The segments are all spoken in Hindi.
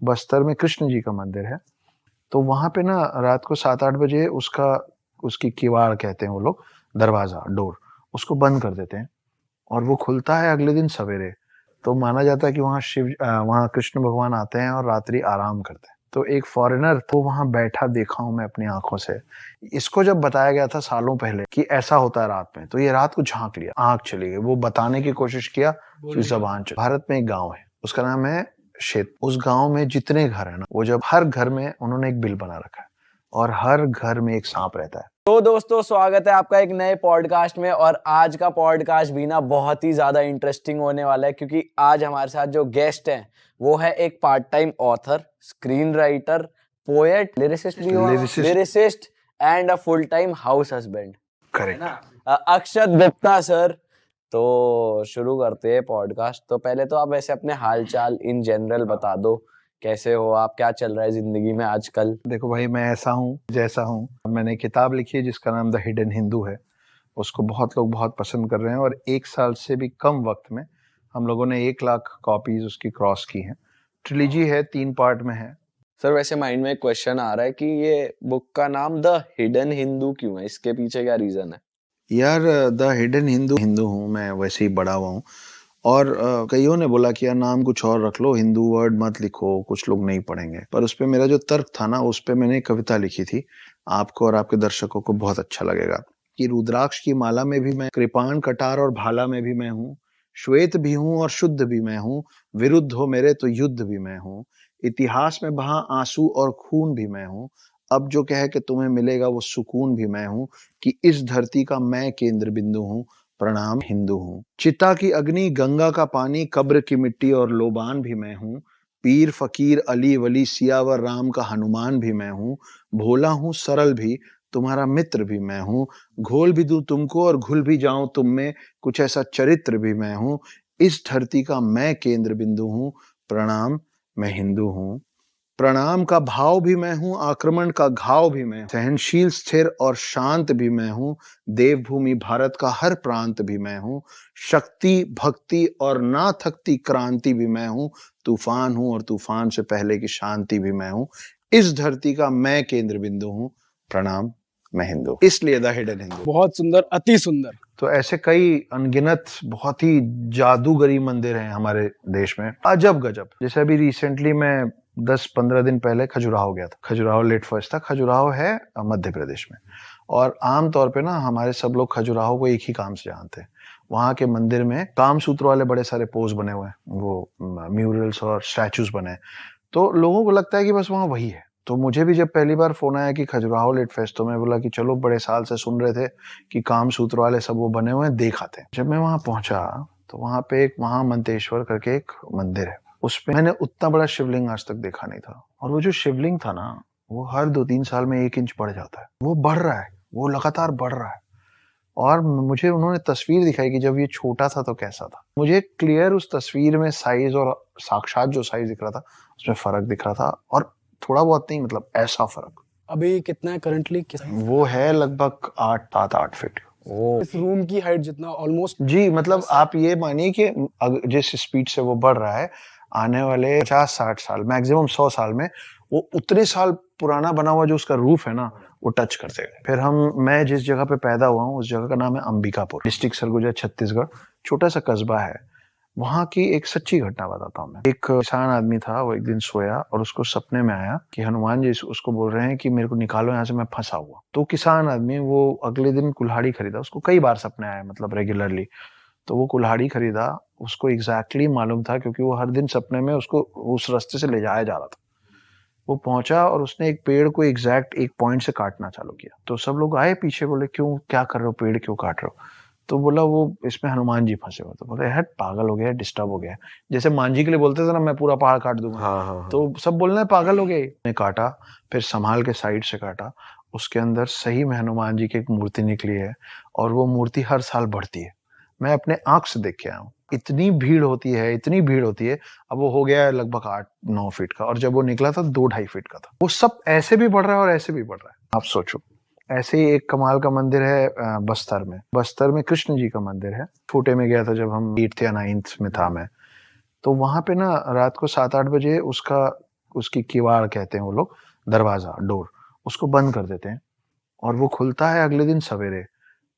बस्तर में कृष्ण जी का मंदिर है। तो वहाँ पे ना रात को 7-8 बजे उसकी किवाड़ कहते हैं वो लोग, दरवाज़ा, डोर, उसको बंद कर देते हैं और वो खुलता है अगले दिन सवेरे। तो माना जाता है कि वहाँ कृष्ण भगवान आते हैं और रात्रि आराम करते हैं। तो एक फॉरेनर तो वहाँ बैठा देखा हूँ मैं अपनी आँखों से। इसको जब बताया गया था सालों पहले कि ऐसा होता है रात में, तो ये रात को झाँक लिया, आँख चली गई। वो बताने की कोशिश किया, फिर ज़बान चली। भारत में एक गाँव है, उसका नाम है शेत। उस गाँव में जितने घर हैं ना, वो जब हर घर में उन्होंने एक बिल बना रखा है और हर घर में एक सांप रहता है। तो दोस्तों, स्वागत है आपका एक नए पॉडकास्ट में। और आज का पॉडकास्ट भी ना बहुत ही ज्यादा इंटरेस्टिंग होने वाला है, क्योंकि आज हमारे साथ जो गेस्ट हैं वो है एक part time author, screen writer, poet, lyricist and a full time house husband. Correct. Akshat Gupta sir. तो शुरू करते हैं पॉडकास्ट। तो पहले तो आप वैसे अपने हालचाल इन जनरल बता दो, कैसे हो आप, क्या चल रहा है जिंदगी में आजकल? देखो भाई, मैं ऐसा हूँ जैसा हूँ। मैंने एक किताब लिखी है जिसका नाम द हिडन हिंदू है। उसको बहुत लोग बहुत पसंद कर रहे हैं और 1 साल से भी कम वक्त में हम लोगों ने 1 लाख कॉपीज उसकी क्रॉस की हैं। ट्रिलॉजी है, 3 पार्ट में है। सर, वैसे माइंड में एक क्वेश्चन आ रहा है कि ये बुक का नाम द हिडन हिंदू क्यों है? इसके पीछे क्या रीजन है? यार, द हिडन हिंदू हूँ मैं, वैसे ही बड़ा हुआ हूँ। और कईयों ने बोला कि यार नाम कुछ और रख लो, हिंदू वर्ड मत लिखो, कुछ लोग नहीं पढ़ेंगे। पर उस पे मेरा जो तर्क था ना, उस पे मैंने एक कविता लिखी थी, आपको और आपके दर्शकों को बहुत अच्छा लगेगा। कि रुद्राक्ष की माला में भी मैं, कृपाण कटार और भाला में भी मैं हूँ, श्वेत भी हूँ और शुद्ध भी मैं हूँ, विरुद्ध हो मेरे तो युद्ध भी मैं हूँ, इतिहास में बहा आंसू और खून भी मैं हूँ, अब जो कहे कि तुम्हें मिलेगा वो सुकून भी मैं हूँ, कि इस धरती का मैं केंद्र बिंदु हूँ, प्रणाम हिंदू हूँ। चिता की अग्नि, गंगा का पानी, कब्र की मिट्टी और लोबान भी मैं हूँ, पीर फकीर अली वली सियावर राम का हनुमान भी मैं हूँ, भोला हूँ सरल भी, तुम्हारा मित्र भी मैं हूँ, घोल भी दूं तुमको और घुल भी जाऊं तुम में, कुछ ऐसा चरित्र भी मैं हूँ, इस धरती का मैं केंद्र बिंदु हूँ, प्रणाम मैं हिंदू हूँ। प्रणाम का भाव भी मैं हूँ, आक्रमण का घाव भी मैं हूँ, सहनशील स्थिर और शांत भी मैं हूँ, देवभूमि भारत का हर प्रांत भी मैं हूँ, शक्ति भक्ति और ना थकती क्रांति भी मैं हूँ, तूफान हूँ और तूफान से पहले की शांति भी मैं हूँ, इस धरती का मैं केंद्र बिंदु हूँ, प्रणाम मैं हिंदू। इसलिए द हिडन हिंदू। बहुत सुंदर, अति सुंदर। तो ऐसे कई अनगिनत बहुत ही जादूगरी मंदिर हैं हमारे देश में, अजब गजब। जैसे अभी रिसेंटली मैं 10-15 दिन पहले खजुराहो गया था। खजुराहो लेट फर्स्ट था। खजुराहो है मध्य प्रदेश में, और आम तौर पे ना हमारे सब लोग खजुराहो को एक ही काम से जानते हैं। वहाँ के मंदिर में काम सूत्र वाले बड़े सारे पोज बने हुए हैं, वो म्यूरल्स और स्टैचूज बने हैं। तो लोगों को लगता है कि बस वहाँ वही है। तो मुझे भी जब पहली बार फोन आया कि खजुराहो लेट फेस्ट, तो मैं बोला कि चलो, बड़े साल से सुन रहे थे कि काम सूत्र वाले सब वो बने हुए हैं, देख आते हैं। जब मैं वहाँ पहुंचा तो वहाँ पे एक महामंतेश्वर करके एक मंदिर है, उस पे मैंने उतना बड़ा शिवलिंग आज तक देखा नहीं था। और वो जो शिवलिंग था ना, वो हर 2-3 साल में 1 इंच बढ़ जाता है। वो बढ़ रहा है, वो लगातार बढ़ रहा है। और मुझे उन्होंने तस्वीर दिखाई कि जब ये छोटा था तो कैसा था। मुझे क्लियर उस तस्वीर में साइज और साक्षात जो साइज दिख रहा था उसमें फर्क दिख रहा था, और थोड़ा बहुत नहीं, मतलब ऐसा फर्क। अभी कितना है करंटली? वो है लगभग 8 फीट। इस रूम की हाइट जितना ऑलमोस्ट। जी, मतलब आप ये मानिए कि जिस स्पीड से वो बढ़ रहा है, आने वाले 50-60 साल, मैक्सिमम 100 साल में वो उतने साल पुराना बना हुआ जो उसका रूफ है ना, वो टच कर देगा। फिर मैं जिस जगह पे पैदा हुआ हूँ, उस जगह का नाम है अंबिकापुर, डिस्ट्रिक्ट सरगुजा, छत्तीसगढ़। छोटा सा कस्बा है। वहाँ की एक सच्ची घटना बताता हूँ मैं। एक किसान आदमी था, वो एक दिन सोया और उसको सपने में आया कि हनुमान जी उसको बोल रहे हैं कि मेरे को निकालो यहाँ से, मैं फंसा हुआ। तो किसान आदमी वो अगले दिन कुल्हाड़ी खरीदा। उसको कई बार सपने आए, मतलब रेगुलरली। तो वो कुल्हाड़ी खरीदा। उसको एग्जैक्टली मालूम था, क्योंकि वो हर दिन सपने में उसको उस रास्ते से ले जाया जा रहा था। वो पहुंचा और उसने एक पेड़ को एग्जैक्ट एक पॉइंट से काटना चालू किया। तो सब लोग आए पीछे, बोले क्यों, क्या कर रहे हो, पेड़ क्यों काट रहे हो? तो बोला वो इसमें हनुमान जी फंसे हुए। तो बोले यार पागल हो गया, डिस्टर्ब हो गया। जैसे मांझी के लिए बोलते थे ना, मैं पूरा पहाड़ काट दूंगा। हाँ। तो सब बोलने लगे पागल हो गए। ने काटा, फिर संभाल के साइड से काटा। उसके अंदर सही में हनुमान जी की एक मूर्ति निकली है, और वो मूर्ति हर साल बढ़ती है। मैं अपने आंख से देख के आया हूँ। इतनी भीड़ होती है, इतनी भीड़ होती है। अब वो हो गया है लगभग 8-9 फीट का, और जब वो निकला था 2-2.5 फीट का था। वो सब ऐसे भी बढ़ रहा है और ऐसे भी बढ़ रहा है। आप सोचो। ऐसे ही एक कमाल का मंदिर है बस्तर में कृष्ण जी का मंदिर है। छोटे में गया था जब हम 8th या 9th में था मैं। तो वहां पे ना रात को 7-8 बजे उसकी किवाड़ कहते हैं वो लोग, दरवाजा, डोर, उसको बंद कर देते हैं और वो खुलता है अगले दिन सवेरे।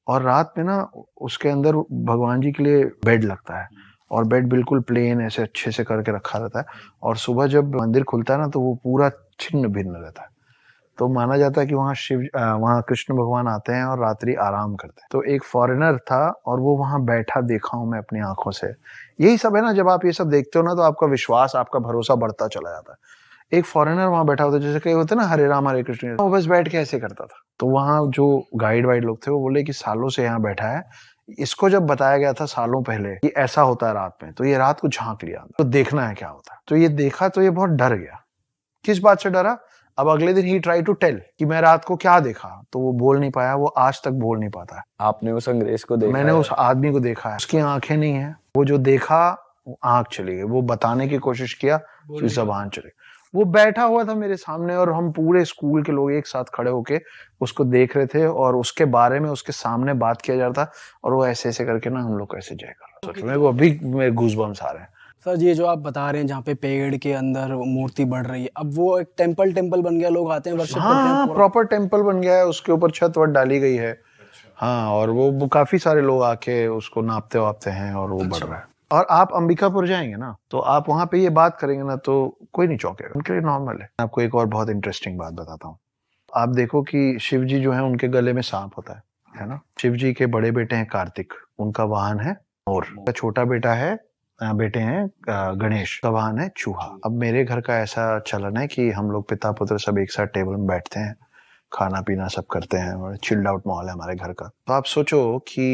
और रात में ना उसके अंदर भगवान जी के लिए बेड लगता है और बेड बिल्कुल प्लेन ऐसे अच्छे से करके रखा रहता है और सुबह जब मंदिर खुलता है ना तो वो पूरा छिन्न भिन्न रहता है। तो माना जाता है कि वहाँ कृष्ण भगवान आते हैं और रात्रि आराम करते हैं। तो एक फॉरेनर था और वो वहाँ बैठा देखा हूँ मैं अपनी आंखों से। यही सब है ना, जब आप ये सब देखते हो ना तो आपका विश्वास, आपका भरोसा बढ़ता चला जाता है। एक फॉरेनर वहाँ बैठा होता है, जैसे कई होते हैं ना हरे राम हरे कृष्ण, वो बस बैठ के ऐसे करता था। तो वहाँ जो गाइड वाइड लोग थे वो बोले कि सालों से यहाँ बैठा है, इसको जब बताया गया था सालों पहले कि ऐसा होता है रात में, तो ये रात को झांक लिया तो देखना है क्या होता है। तो ये देखा तो ये बहुत डर गया। किस बात से डरा? अब अगले दिन ही ट्राई टू टेल कि मैं रात को क्या देखा, तो वो बोल नहीं पाया, वो आज तक बोल नहीं पाता है। आपने उस अंग्रेज को देखा? मैंने उस आदमी को देखा है, उसकी आंखें नहीं है, वो जो देखा वो आंख चली गई, वो बताने की कोशिश किया, उसकी जबान चली। वो बैठा हुआ था मेरे सामने और हम पूरे स्कूल के लोग एक साथ खड़े होके उसको देख रहे थे और उसके बारे में उसके सामने बात किया जा रहा था और वो ऐसे ऐसे करके ना हम लोग को ऐसे जय कर रहा था। मेरे को अभी मेरे गूज़बम्स आ रहे हैं। सर ये जो आप बता रहे हैं जहाँ पे पेड़ के अंदर मूर्ति बढ़ रही है, अब वो एक टेम्पल बन गया, लोग आते हैं वर्शिप करते हैं? हाँ, प्रॉपर टेम्पल बन गया है, उसके ऊपर छत वत डाली गई है। हाँ, और वो काफी सारे लोग आके उसको नापते वापते हैं और वो बढ़ रहा है। और आप अंबिकापुर जाएंगे ना तो आप वहां पे ये बात करेंगे ना तो कोई नहीं चौंकेगा, उनके लिए नॉर्मल है। आपको एक और बहुत इंटरेस्टिंग बात बताता हूँ। आप देखो कि शिव जी जो है उनके गले में सांप होता है ना। शिव जी के बड़े बेटे हैं कार्तिक, उनका वाहन है मोर। छोटा बेटा है बेटे हैं गणेश, का वाहन है चूहा। अब मेरे घर का ऐसा चलन है कि हम लोग पिता पुत्र सब एक साथ टेबल में बैठते हैं, खाना पीना सब करते हैं और चिल्ड आउट माहौल है हमारे घर का। तो आप सोचो कि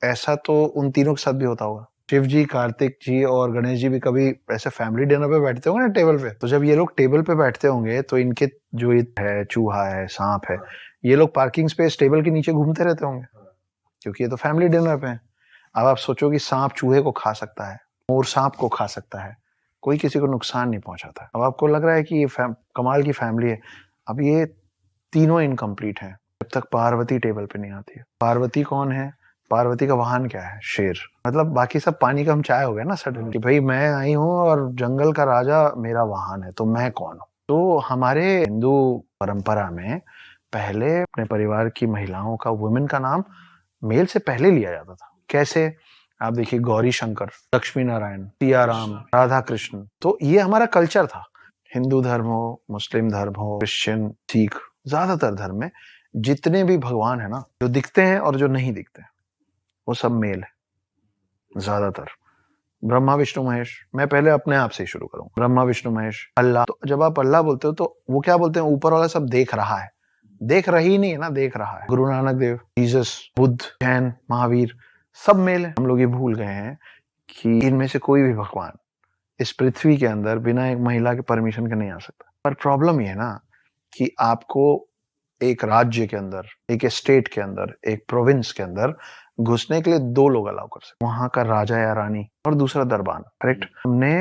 ऐसा तो उन तीनों के साथ भी होता होगा। शिव जी, कार्तिक जी और गणेश जी भी कभी ऐसे फैमिली डिनर पे बैठते होंगे ना टेबल पे। तो जब ये लोग टेबल पे बैठते होंगे तो इनके जो ये है चूहा है, सांप है, ये लोग पार्किंग स्पेस टेबल के नीचे घूमते रहते होंगे क्योंकि ये तो फैमिली डिनर पे है। अब आप सोचो कि सांप चूहे को खा सकता है, मोर सांप को खा सकता है, कोई किसी को नुकसान नहीं पहुंचाता। अब आपको लग रहा है कि ये कमाल की फैमिली है। अब ये तीनों इनकम्प्लीट हैं जब तक पार्वती टेबल पे नहीं आती है। पार्वती कौन है? पार्वती का वाहन क्या है? शेर। मतलब बाकी सब पानी का हम चाय हो गया ना सडनली, भाई मैं आई हूँ और जंगल का राजा मेरा वाहन है, तो मैं कौन हूँ? तो हमारे हिंदू परंपरा में पहले अपने परिवार की महिलाओं का, वुमेन का नाम मेल से पहले लिया जाता था। कैसे? आप देखिए, गौरी शंकर, लक्ष्मी नारायण, सिया राम, राधा कृष्ण। तो ये हमारा कल्चर था। हिंदू धर्म हो, मुस्लिम धर्म हो, क्रिश्चियन, सिख, ज्यादातर धर्म में जितने भी भगवान है ना, जो दिखते हैं और जो नहीं दिखते हैं, वो सब मेल है ज्यादातर। ब्रह्मा विष्णु महेश, मैं पहले अपने आप से ही शुरू करूँ। ब्रह्मा विष्णु महेश, अल्लाह। तो जब आप अल्लाह बोलते हो तो वो क्या बोलते हैं? ऊपर वाला सब देख रहा है, देख रही नहीं है ना, देख रहा है। गुरु नानक देव, जीसस, बुद्ध, जैन, महावीर, सब मेल है। हम लोग ये भूल गए हैं कि इनमें से कोई भी भगवान इस पृथ्वी के अंदर बिना एक महिला के परमिशन के नहीं आ सकता। पर प्रॉब्लम ये है ना कि आपको एक राज्य के अंदर, एक स्टेट के अंदर, एक प्रोविंस के अंदर घुसने के लिए दो लोग अलाउ कर सकते, वहां का राजा या रानी और दूसरा दरबान। करेक्ट? हमने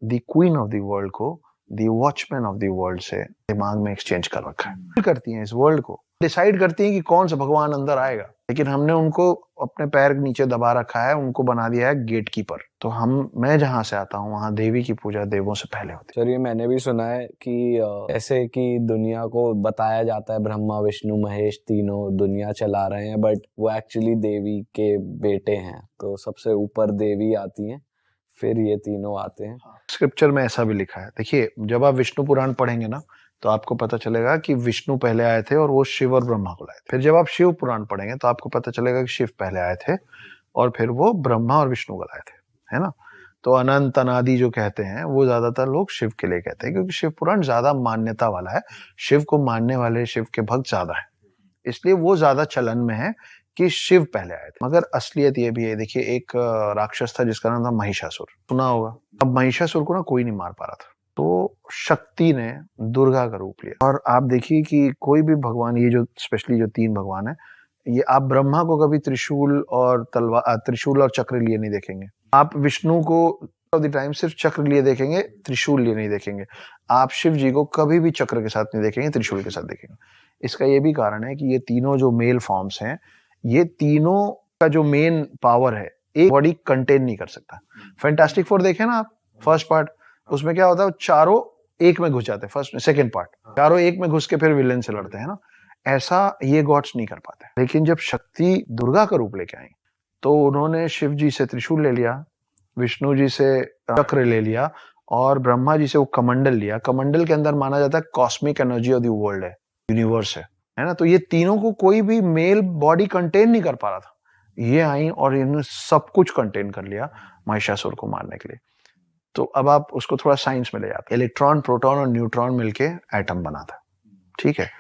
the queen of the world को the watchman of the world से दिमाग में एक्सचेंज कर रखा है। करती हैं इस वर्ल्ड को, डिसाइड करती हैं कि कौन सा भगवान अंदर आएगा, लेकिन हमने उनको अपने पैर नीचे दबा रखा है, उनको बना दिया है गेट कीपर। तो मैं जहां से आता हूँ वहां देवी की पूजा देवों से पहले होती है। चलिए, मैंने भी सुना है कि ऐसे कि दुनिया को बताया जाता है ब्रह्मा विष्णु महेश तीनों दुनिया चला रहे हैं, बट वो एक्चुअली देवी के बेटे हैं। तो सबसे ऊपर देवी आती हैं, फिर ये तीनों आते हैं। स्क्रिप्चर में ऐसा भी लिखा है। देखिए, जब आप विष्णु पुराण पढ़ेंगे ना तो आपको पता चलेगा कि विष्णु पहले आए थे और वो शिव और ब्रह्मा को लाए थे। फिर जब आप शिव पुराण पढ़ेंगे तो आपको पता चलेगा कि शिव पहले आए थे और फिर वो ब्रह्मा और विष्णु को लाए थे, है ना। तो अनंत अनादि जो कहते हैं वो ज्यादातर लोग शिव के लिए कहते हैं, क्योंकि शिव पुराण ज्यादा मान्यता वाला है। शिव को मानने वाले, शिव के भक्त ज्यादा है, इसलिए वो ज्यादा चलन में है कि शिव पहले आए थे। मगर असलियत ये भी है। देखिए, एक राक्षस था जिसका नाम था महिषासुर, सुना होगा। अब महिषासुर को ना कोई नहीं मार पा रहा था, तो शक्ति ने दुर्गा का रूप लिया। और आप देखिए कि कोई भी भगवान, ये जो स्पेशली जो तीन भगवान है, ये आप ब्रह्मा को कभी त्रिशूल और त्रिशूल और चक्र लिए नहीं देखेंगे। आप विष्णु को ऑफ द टाइम सिर्फ चक्र लिए देखेंगे, त्रिशूल लिए नहीं देखेंगे। आप शिव जी को कभी भी चक्र के साथ नहीं देखेंगे, त्रिशूल के साथ देखेंगे। इसका ये भी कारण है कि ये तीनों जो मेल फॉर्म्स हैं, ये तीनों का जो मेन पावर है, एक बॉडी कंटेन नहीं कर सकता। फैंटास्टिक फोर देखें ना आप, फर्स्ट पार्ट, उसमें क्या होता है, चारों एक में घुस जाते हैं, फर्स्ट सेकंड पार्ट, चारों एक में घुस के फिर विलेन से लड़ते हैं ना, ऐसा ये गॉड्स नहीं कर पाते। लेकिन जब शक्ति दुर्गा का रूप लेके आई तो उन्होंने शिव जी से त्रिशूल ले लिया, विष्णु जी से चक्र ले लिया और ब्रह्मा जी से वो कमंडल लिया। कमंडल के अंदर माना जाता है cosmic energy of the world है, यूनिवर्स है ना। तो ये तीनों को कोई भी मेल बॉडी कंटेन नहीं कर पा रहा था, ये आई और इन्होंने सब कुछ कंटेन कर लिया महिषासुर को मारने के लिए। तो अब आप उसको थोड़ा साइंस में ले जाते, इलेक्ट्रॉन, प्रोटॉन और न्यूट्रॉन मिलके एटम बनाता है, ठीक है।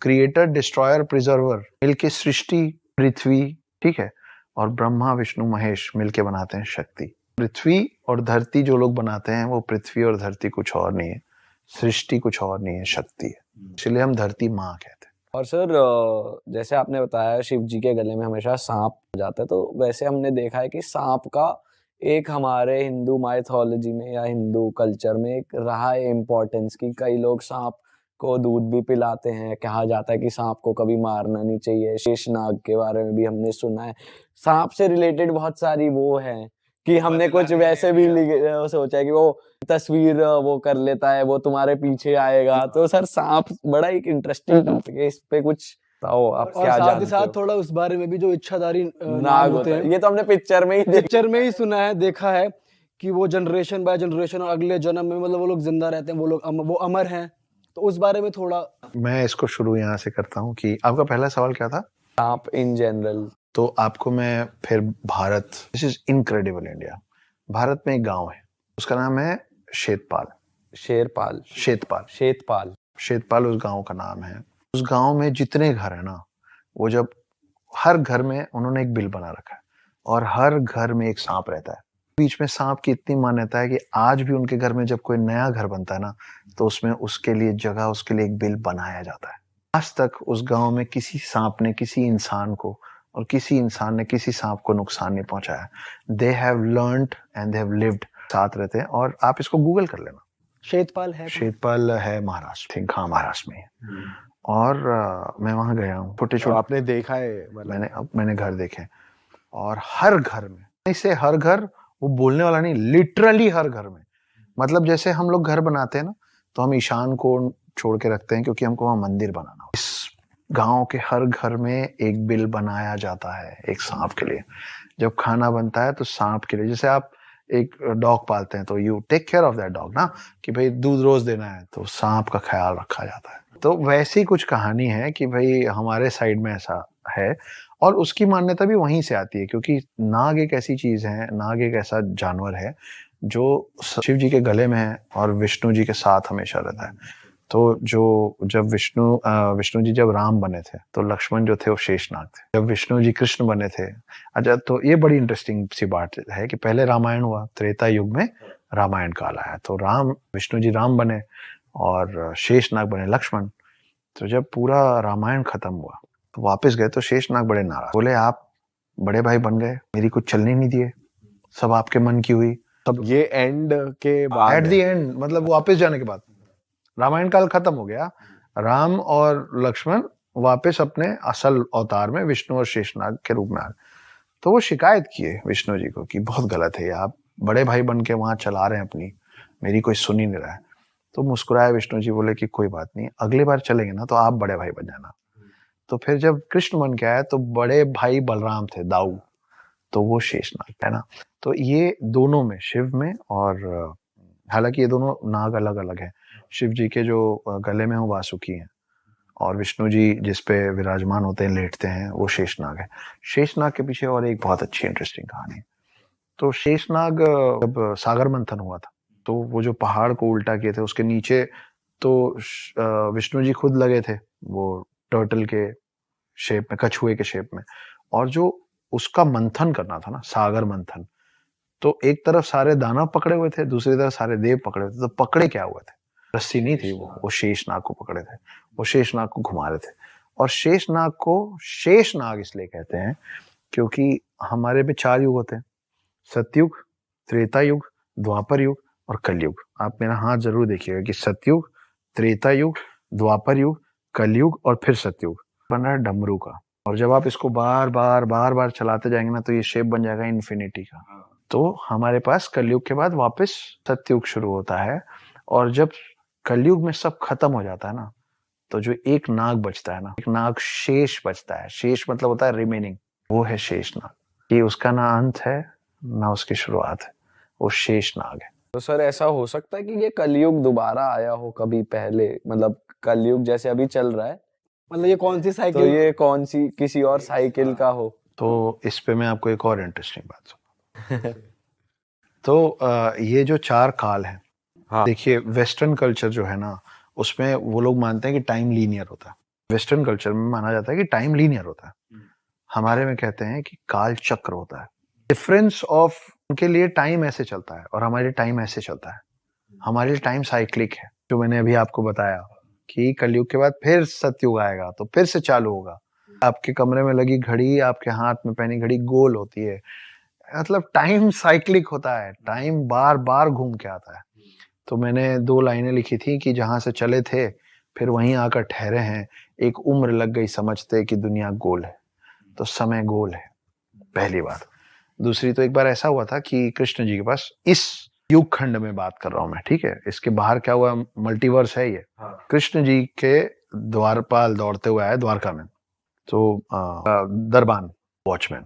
क्रिएटर, डिस्ट्रॉयर, प्रिजर्वर मिलके सृष्टि, पृथ्वी, ठीक है। और ब्रह्मा, विष्णु, महेश मिलके बनाते हैं शक्ति। पृथ्वी और धरती जो लोग बनाते हैं वो पृथ्वी और धरती कुछ और नहीं है, सृष्टि कुछ और नहीं है, शक्ति है। इसलिए हम धरती माँ कहते हैं। और सर जैसे आपने बताया शिव जी के गले में हमेशा सांप जाता है, तो वैसे हमने देखा है कि सांप का एक हमारे हिंदू माइथोलॉजी में या हिंदू कल्चर में एक रहा है इम्पोर्टेंस की कई लोग सांप को दूध भी पिलाते हैं। कहा जाता है कि सांप को कभी मारना नहीं चाहिए। शेषनाग के बारे में भी हमने सुना है। सांप से रिलेटेड बहुत सारी वो है कि हमने कुछ वैसे भी सोचा है कि वो तस्वीर वो कर लेता है, वो तुम्हारे पीछे आएगा। तो सर सांप बड़ा एक इंटरेस्टिंग टॉपिक है, इस पे कुछ बताओ आप क्या जानते हो? साथ ही साथ थोड़ा उस बारे में भी जो इच्छाधारी नाग होते हैं, ये तो हमने पिक्चर में ही सुना है, देखा है कि वो जनरेशन बाय जनरेशन और अगले जन्म में मतलब वो लोग जिंदा रहते हैं, वो लोग वो अमर हैं। तो उस बारे में थोड़ा मैं इसको शुरू यहाँ से करता हूँ कि आपका पहला सवाल क्या था? सांप इन जनरल। तो आपको मैं फिर Bharat, this is incredible India. Bharat में एक गांव है, उसका नाम है शेतपाल। शेरपाल, शेतपाल, शेतपाल, शेतपाल उस गांव का नाम है। उस गांव में जितने घर है ना, वो जब हर घर में उन्होंने एक बिल बना रखा है और हर घर में एक सांप रहता है। बीच में सांप की इतनी मान्यता है कि आज भी उनके घर में जब कोई नया घर बनता है ना, तो उसमें उसके लिए जगह, उसके लिए एक बिल बनाया जाता है। आज तक उस गांव में किसी सांप ने किसी इंसान को और किसी इंसान ने किसी सांप को नुकसान नहीं पहुंचाया। They have learned and they have lived, साथ रहते हैं। और आप इसको गूगल कर लेना, शेतपाल है। शेतपाल है महाराष्ट्र, ठीक, हाँ महाराष्ट्र में है। और मैं वहां गया हूँ, छोटे छोटे आपने देखा है? मैंने घर देखे और हर घर में, इसे हर घर, वो बोलने वाला नहीं, लिटरली हर घर में। मतलब जैसे हम लोग घर बनाते हैं ना, तो हम ईशान को छोड़ के रखते हैं क्योंकि हमको वहां मंदिर बनाना। इस गांव के हर घर में एक बिल बनाया जाता है एक सांप के लिए। जब खाना बनता है तो सांप के लिए, जैसे आप एक डॉग पालते हैं तो you take care of that dog ना, कि भाई दूध रोज देना है, तो सांप का ख्याल रखा जाता है। तो वैसी कुछ कहानी है कि भाई हमारे साइड में ऐसा है और उसकी मान्यता भी वहीं से आती है, क्योंकि नाग एक ऐसी चीज है, नाग एक ऐसा जानवर है जो शिव जी के गले में है और विष्णु जी के साथ हमेशा रहता है। तो जब विष्णु जी जब राम बने थे तो लक्ष्मण जो थे वो शेषनाग थे। जब विष्णु जी कृष्ण बने थे, अच्छा, तो ये बड़ी इंटरेस्टिंग सी बात है कि पहले रामायण हुआ, त्रेता युग में रामायण काल आया, तो विष्णु जी राम बने और शेषनाग बने लक्ष्मण। तो जब पूरा रामायण खत्म हुआ तो वापस गए तो शेषनाग बड़े नाराज, बोले आप बड़े भाई बन गए, मेरी कुछ चलने नहीं दिए, सब आपके मन की हुई। तब ये एंड के बाद, एट द एंड, मतलब वापस जाने के बाद रामायण काल खत्म हो गया, राम और लक्ष्मण वापस अपने असल अवतार में विष्णु और शेषनाग के रूप में आ गए। तो वो शिकायत किए विष्णु जी को कि बहुत गलत है, आप बड़े भाई बन के वहां चला रहे हैं अपनी, मेरी कोई सुन ही नहीं रहा है। तो मुस्कुराए विष्णु जी, बोले कि कोई बात नहीं, अगली बार चलेंगे ना तो आप बड़े भाई बन जाना। तो फिर जब कृष्ण बन के आए तो बड़े भाई बलराम थे, दाऊ, तो वो शेषनाग है ना। तो ये दोनों में, शिव में और हालांकि ये दोनों नाग अलग अलग हैं। शिव जी के जो गले में वो वासुकी हैं और विष्णु जी जिस पे विराजमान होते हैं, लेटते हैं, वो शेषनाग है। शेषनाग के पीछे और एक बहुत अच्छी इंटरेस्टिंग कहानी है। तो शेषनाग जब सागर मंथन हुआ था तो वो जो पहाड़ को उल्टा किए थे उसके नीचे तो विष्णु जी खुद लगे थे, वो टर्टल के शेप में, कछुए के शेप में, और जो उसका मंथन करना था ना, सागर मंथन, तो एक तरफ सारे दानव पकड़े हुए थे, दूसरी तरफ सारे देव पकड़े हुए थे। तो पकड़े क्या हुए थे, रस्सी नहीं थी, वो शेषनाग को पकड़े थे, वो शेषनाग को घुमा रहे थे। और शेषनाग को शेषनाग इसलिए कहते हैं क्योंकि हमारे में 4 युग होते हैं, सतयुग, त्रेता युग, द्वापर युग और कलयुग। आप मेरा हाथ जरूर देखिएगा कि सतयुग, त्रेता युग, द्वापर युग, कलयुग और फिर सतयुग बन रहा है डमरू का। और जब आप इसको बार बार चलाते जाएंगे ना तो ये शेप बन जाएगा इन्फिनिटी का। तो हमारे पास कलयुग के बाद वापस सतयुग शुरू होता है और जब कलयुग में सब खत्म हो जाता है ना, तो जो एक नाग बचता है ना, एक नाग शेष बचता है। शेष मतलब होता है रिमेनिंग, वो है शेष नाग। कि उसका ना अंत है ना उसकी शुरुआत है, वो शेष नाग है। तो सर ऐसा हो सकता है कि ये कलयुग दोबारा आया हो कभी पहले, मतलब कलयुग जैसे अभी चल रहा है, मतलब ये कौन सी तो साइकिल? ये कौन सी किसी और साइकिल का हो? तो इस पे मैं आपको एक और इंटरेस्टिंग बात सुना। तो ये जो 4 काल हैं, हाँ। देखिए वेस्टर्न कल्चर जो है ना, उसमें वो लोग मानते हैं कि टाइम लीनियर होता है। वेस्टर्न कल्चर में माना जाता है कि टाइम लीनियर होता है। हमारे में कहते हैं कि काल चक्र होता है। डिफरेंस ऑफ उनके लिए टाइम ऐसे चलता है और हमारे लिए टाइम ऐसे चलता है। हमारे लिए टाइम साइक्लिक है, जो मैंने अभी आपको बताया कि कलयुग के बाद फिर सतयुग आएगा तो फिर से चालू होगा। आपके कमरे में लगी घड़ी, आपके हाथ में पहनी घड़ी गोल होती है, मतलब टाइम साइक्लिक होता है, टाइम बार बार घूम के आता है। तो मैंने 2 लाइनें लिखी थी कि जहां से चले थे फिर वहीं आकर ठहरे हैं, एक उम्र लग गई समझते कि दुनिया गोल है। तो समय गोल है, पहली बात। दूसरी, तो एक बार ऐसा हुआ था कि कृष्ण जी के पास, इस युग खंड में बात कर रहा हूं मैं, ठीक है, इसके बाहर क्या हुआ, मल्टीवर्स है ये। कृष्ण जी के द्वारपाल दौड़ते हुए आए द्वारका में, तो दरबान वॉचमैन,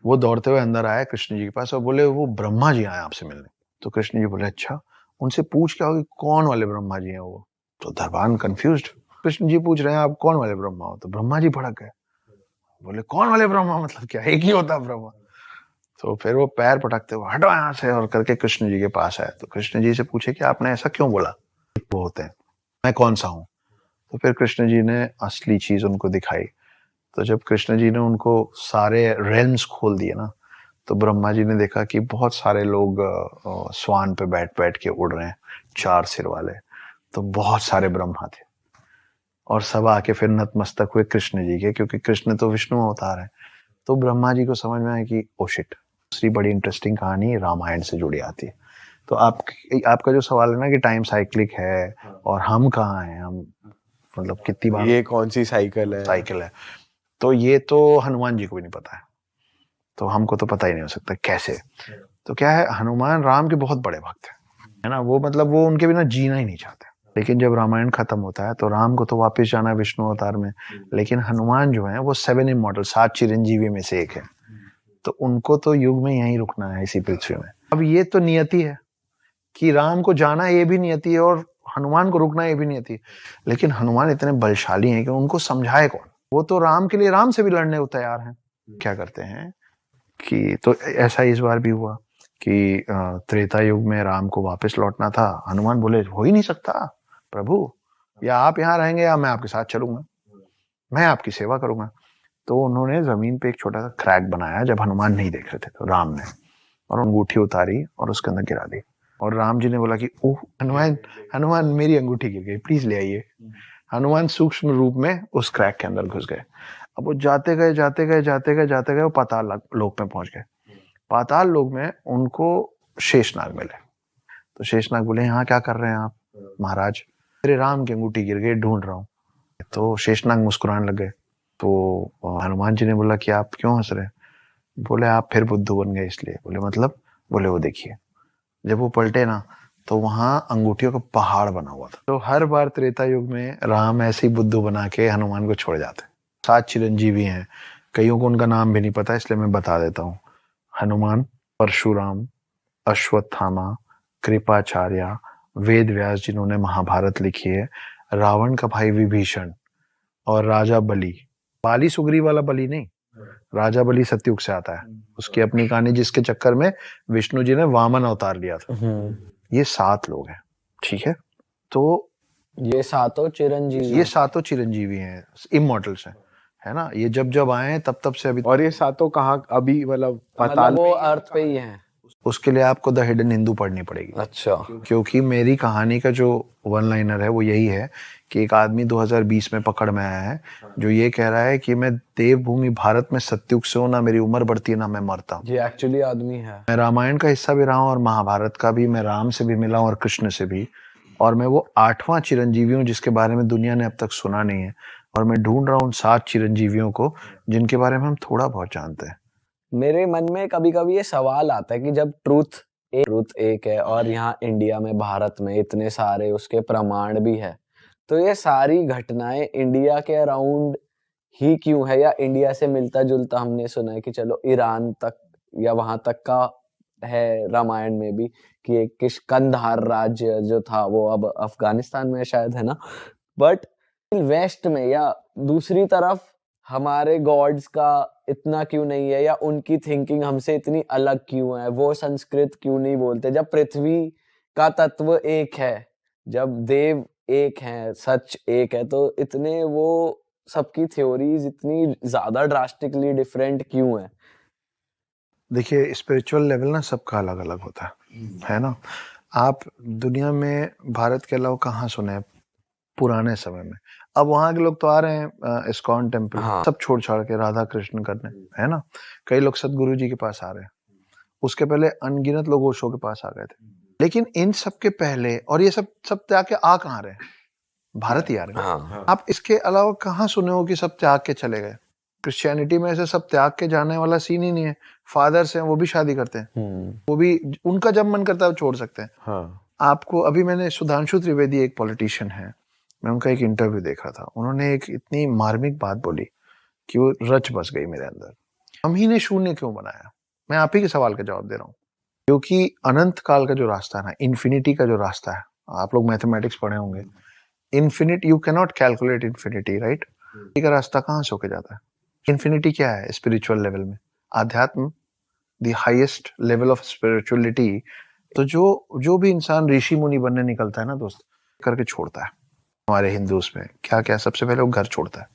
वो दौड़ते हुए अंदर आए कृष्ण जी के पास और बोले वो ब्रह्मा जी आए आपसे मिलने। तो कृष्ण जी बोले अच्छा, उनसे पूछ क्या होगी कौन वाले ब्रह्मा जी हैं वो। तो दरबान कंफ्यूज्ड, कृष्ण जी पूछ रहे हैं आप कौन वाले ब्रह्मा हो। तो ब्रह्मा जी भड़क गए, बोले कौन वाले ब्रह्मा, मतलब क्या एक ही होता ब्रह्मा। तो फिर वो पैर पटकते हुए हटो यहाँ से और करके कृष्ण जी के पास आए। तो कृष्ण जी से पूछे कि आपने ऐसा क्यों बोला, वो होते हैं, मैं कौन सा हूँ। तो फिर कृष्ण जी ने असली चीज उनको दिखाई। तो जब कृष्ण जी ने उनको सारे रेल्म्स खोल दिए ना, तो ब्रह्मा जी ने देखा कि बहुत सारे लोग स्वान पे बैठ बैठ के उड़ रहे हैं, 4 सिर वाले। तो बहुत सारे ब्रह्मा थे और सब आके फिर नतमस्तक हुए कृष्ण जी के, क्योंकि कृष्ण तो विष्णु अवतार है। तो ब्रह्मा जी को समझ में आया कि ओ शिट। दूसरी बड़ी इंटरेस्टिंग कहानी रामायण से जुड़ी आती है। तो आपका जो सवाल है ना कि टाइम साइक्लिक है और हम कहाँ हैं, हम मतलब कितनी बार ये कौन सी साइकिल है? तो ये तो हनुमान जी को भी नहीं पता है, तो हमको तो पता ही नहीं हो सकता कैसे। तो क्या है, हनुमान राम के बहुत बड़े भक्त है ना, वो मतलब वो उनके बिना जीना ही नहीं चाहते। लेकिन जब रामायण खत्म होता है तो राम को तो वापस जाना है विष्णु अवतार में, लेकिन हनुमान जो है वो 7 इमॉर्टल, 7 चिरंजीवी में से एक है। तो उनको तो युग में यहीं रुकना है इसी पृथ्वी में। अब ये तो नियति है कि राम को जाना ये भी नियति है और हनुमान को रुकना ये भी नियति है। लेकिन हनुमान इतने बलशाली हैं कि उनको समझाए कौन, वो तो राम के लिए राम से भी लड़ने को तैयार हैं। क्या करते हैं कि, तो ऐसा इस बार भी हुआ कि त्रेता युग में राम को वापस लौटना था। हनुमान बोले हो ही नहीं सकता प्रभु, या आप यहाँ रहेंगे या मैं आपके साथ चलूंगा, मैं आपकी सेवा करूंगा। तो उन्होंने जमीन पे एक छोटा सा क्रैक बनाया जब हनुमान नहीं देख रहे थे, तो राम ने, और अंगूठी उतारी और उसके अंदर गिरा दी। और राम जी ने बोला कि ओह हनुमान, हनुमान मेरी अंगूठी गिर गई, प्लीज ले आइए। हनुमान सूक्ष्म रूप में उस क्रैक के अंदर घुस गए। अब वो जाते गए वो पाताल लोक में पहुंच गए। पाताल लोक में उनको शेषनाग मिले। तो शेषनाग बोले यहाँ क्या कर रहे हैं आप महाराज, मेरे राम की अंगूठी गिर गई, ढूंढ रहा हूँ। तो शेषनाग मुस्कुराने लग गए। तो हनुमान जी ने बोला कि आप क्यों हंस रहे हैं। बोले आप फिर बुद्धू बन गए इसलिए। बोले मतलब। बोले वो देखिए, जब वो पलटे ना तो वहां अंगूठियों का पहाड़ बना हुआ था। तो हर बार त्रेता युग में राम ऐसे ही बुद्धू बना के हनुमान को छोड़ जाते। 7 चिरंजीवी हैं, कईयों को उनका नाम भी नहीं पता, इसलिए मैं बता देता हूँ। हनुमान, परशुराम, अश्वत्थामा, कृपाचार्य, वेद व्यास जिन्होंने महाभारत लिखी है, रावण का भाई विभीषण, और राजा बलि। बाली सुग्रीव वाला बलि नहीं, राजा बलि सतयुग से आता है, उसकी अपनी कहानी जिसके चक्कर में विष्णु जी ने वामन अवतार लिया था। ये 7 लोग हैं, ठीक है। तो ये सातों चिरंजीवी हैं, इमॉर्टल्स हैं, है ना। ये जब जब आए हैं तब से अभी। और ये सातों कहाँ अभी, मतलब पाताल वो अर्थ पे ही हैं। उसके लिए आपको द हिडन हिंदू पढ़नी पड़ेगी। अच्छा। क्योंकि मेरी कहानी का जो वन लाइनर है वो यही है कि एक आदमी 2020 में पकड़ में आया है जो ये कह रहा है कि मैं देवभूमि भारत में सतयुग से हूं, ना मेरी उम्र बढ़ती है ना मैं मरता हूँ। ये एक्चुअली आदमी है। मैं रामायण का हिस्सा भी रहा हूँ और महाभारत का भी, मैं राम से भी मिला हूँ और कृष्ण से भी, और मैं वो 8वां चिरंजीवी हूँ जिसके बारे में दुनिया ने अब तक सुना नहीं है। और मैं ढूंढ रहा हूँ 7 चिरंजीवियों को जिनके बारे में हम थोड़ा बहुत जानते हैं। मेरे मन में कभी कभी ये सवाल आता है कि जब ट्रूथ एक ट्रुथ एक है और यहाँ इंडिया में भारत में इतने सारे उसके प्रमाण भी है। तो ये सारी घटनाएं इंडिया के अराउंड ही क्यों है, या इंडिया से मिलता जुलता हमने सुना है कि चलो ईरान तक या वहां तक का है रामायण में भी कि एक किष्कंधार राज्य जो था वो अब अफगानिस्तान में शायद है ना, बट वेस्ट में या दूसरी तरफ हमारे गॉड्स का इतना क्यों नहीं है, या उनकी थिंकिंग हमसे इतनी अलग क्यों है, वो संस्कृत क्यों नहीं बोलते जब पृथ्वी का तत्व एक है, जब देव एक है, सच एक है, तो इतने वो सबकी थ्योरीज इतनी ज्यादा ड्रास्टिकली डिफरेंट क्यों है? देखिए स्पिरिचुअल लेवल ना सबका अलग अलग होता है ना। आप दुनिया में भारत के अलावा कहाँ सुने हैं पुराने समय में? अब वहाँ के लोग तो आ रहे हैं इस्कॉन टेम्पल, हाँ। सब छोड़ छाड़ के राधा कृष्ण करने, है ना। कई लोग सदगुरु जी के पास आ रहे हैं, उसके पहले अनगिनत लोग ओशो के पास आ गए थे। लेकिन इन सब के पहले, और ये सब सब त्याग के आ कहाँ रहे हैं? भारत ही आ रहे हैं। हाँ। आप इसके अलावा कहाँ सुने हो कि सब त्याग के चले गए? क्रिश्चियनिटी में ऐसे सब त्याग के जाने वाला सीन ही नहीं है। फादर्स हैं वो भी शादी करते हैं, वो भी उनका जब मन करता है वो छोड़ सकते हैं। हाँ। आपको अभी मैंने सुधांशु त्रिवेदी एक पॉलिटिशियन है, मैं उनका एक इंटरव्यू देखा था, उन्होंने एक इतनी मार्मिक बात बोली कि वो रच बस गई मेरे अंदर। हम ही ने शून्य क्यों बनाया? मैं आप ही के सवाल का जवाब दे रहा हूँ। क्योंकि अनंत काल का जो रास्ता है ना, इन्फिनिटी का जो रास्ता है, आप लोग मैथमेटिक्स पढ़े होंगे, infinity u can not calculate infinity, right? का रास्ता कहाँ से होके जाता है? इन्फिनिटी क्या है स्पिरिचुअल लेवल में? आध्यात्म, the highest level of spirituality. तो जो भी इंसान ऋषि मुनि बनने निकलता है ना दोस्त, करके छोड़ता है। हमारे हिंदूज में क्या क्या, सबसे पहले वो घर छोड़ता है,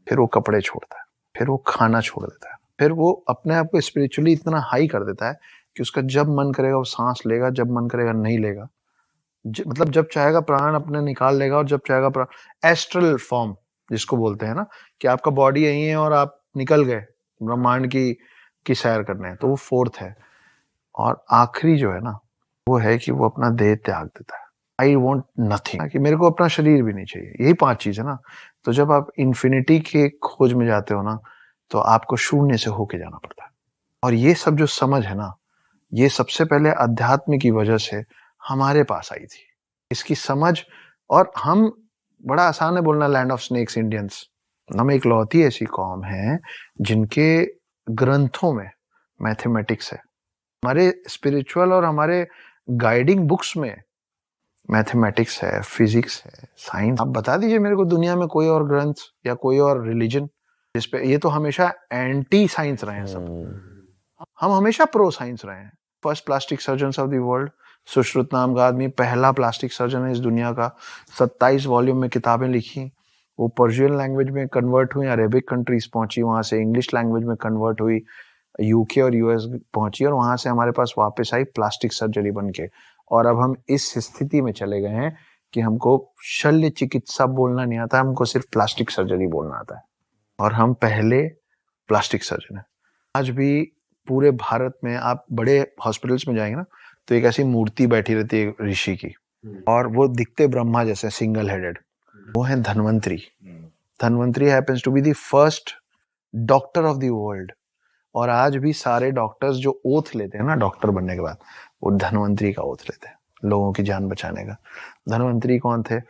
फिर वो कपड़े छोड़ता है, फिर वो खाना छोड़ देता है, फिर वो अपने आप को स्पिरिचुअली इतना हाई कर देता है कि उसका जब मन करेगा वो सांस लेगा, जब मन करेगा नहीं लेगा, मतलब जब चाहेगा प्राण अपने निकाल लेगा और जब चाहेगा प्राण। एस्ट्रल फॉर्म जिसको बोलते हैं ना, कि आपका बॉडी यही है और आप निकल गए ब्रह्मांड की सैर करने, तो वो फोर्थ है। और आखिरी जो है ना, वो है कि वो अपना देह त्याग देता है। आई वॉन्ट नथिंग, कि मेरे को अपना शरीर भी नहीं चाहिए। यही 5 चीज है ना। तो जब आप इन्फिनिटी के खोज में जाते हो ना, तो आपको शून्य से होके जाना पड़ता है। और ये सब जो समझ है ना, ये सबसे पहले अध्यात्म की वजह से हमारे पास आई थी, इसकी समझ। और हम, बड़ा आसान है बोलना लैंड ऑफ स्नेक्स इंडियंस, हम एक लौती ऐसी कौम है जिनके ग्रंथों में मैथमेटिक्स है। हमारे स्पिरिचुअल और हमारे गाइडिंग बुक्स में मैथमेटिक्स है, फिजिक्स है, साइंस। आप बता दीजिए मेरे को दुनिया में कोई और ग्रंथ या कोई और रिलीजन जिसपे, ये तो हमेशा एंटी साइंस रहे हैं सब, हम हमेशा प्रो साइंस रहे हैं। First plastic surgeon of the world, Sushruta नाम का आदमी पहला प्लास्टिक सर्जन है इस दुनिया का। 27 वॉल्यूम में किताबें लिखी, वो पर्शियन लैंग्वेज में कन्वर्ट हुई, अरेबिक कंट्रीज पहुंची, वहां से इंग्लिश लैंग्वेज में कन्वर्ट हुई, यूके और यूएस पहुंची, और वहां से हमारे पास वापस आई प्लास्टिक सर्जरी बन के। और अब हम इस स्थिति में चले गए हैं कि हमको शल्य चिकित्सा बोलना नहीं आता, हमको सिर्फ प्लास्टिक सर्जरी बोलना आता है। और हम पहले प्लास्टिक सर्जन है। आज भी पूरे भारत में आप बड़े हॉस्पिटल्स में जाएंगे ना, तो एक ऐसी मूर्ति बैठी रहती है ऋषि की, और वो दिखते ब्रह्मा जैसे, सिंगल हेडेड, वो है Dhanvantari. Dhanvantari happens to be the first doctor of the world. और आज भी सारे डॉक्टर्स जो ओथ लेते हैं ना डॉक्टर बनने के बाद, वो धन्वंतरी का ओथ लेते हैं, लोगों की जान बचाने का। धन्वंतरी कौन थे?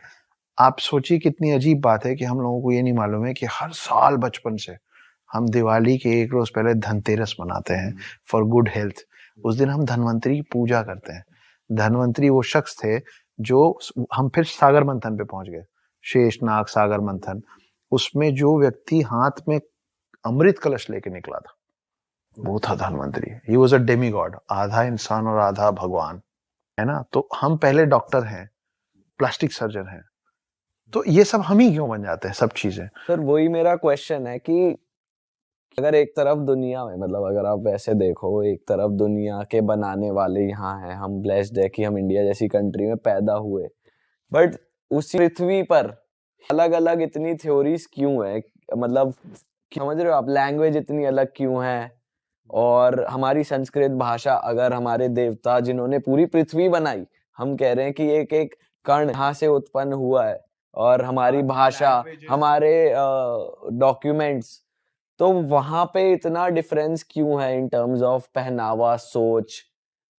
आप सोचिए कितनी अजीब बात है कि हम लोगों को ये नहीं मालूम है कि हर साल बचपन से हम दिवाली के एक रोज पहले धनतेरस मनाते हैं फॉर गुड हेल्थ। उस दिन हम धन्वंतरी पूजा करते हैं। धन्वंतरी वो शख्स थे जो, हम फिर सागर मंथन पे पहुंच गए, शेषनाग सागर मंथन। उसमें जो व्यक्ति हाथ में अमृत कलश लेके निकला था, वो था Dhanvantari. He was a Demi God, आधा इंसान और आधा भगवान, है ना। तो हम पहले डॉक्टर हैं, प्लास्टिक सर्जन हैं, तो ये सब हम ही क्यों बन जाते हैं सब चीजें? सर वही मेरा क्वेश्चन है कि अगर एक तरफ दुनिया में, मतलब अगर आप वैसे देखो, एक तरफ दुनिया के बनाने वाले यहाँ हैं, हम ब्लेस्ड है कि हम इंडिया जैसी कंट्री में पैदा हुए, बट उसी पृथ्वी पर अलग अलग इतनी थ्योरीज क्यों है? मतलब समझ रहे हो आप, लैंग्वेज इतनी अलग क्यों है? और हमारी संस्कृत भाषा, अगर हमारे देवता जिन्होंने पूरी पृथ्वी बनाई, हम कह रहे हैं कि एक एक कण यहाँ से उत्पन्न हुआ है, और हमारी भाषा, हमारे डॉक्यूमेंट्स, तो वहां पे इतना डिफरेंस क्यों है इन टर्म्स ऑफ पहनावा, सोच?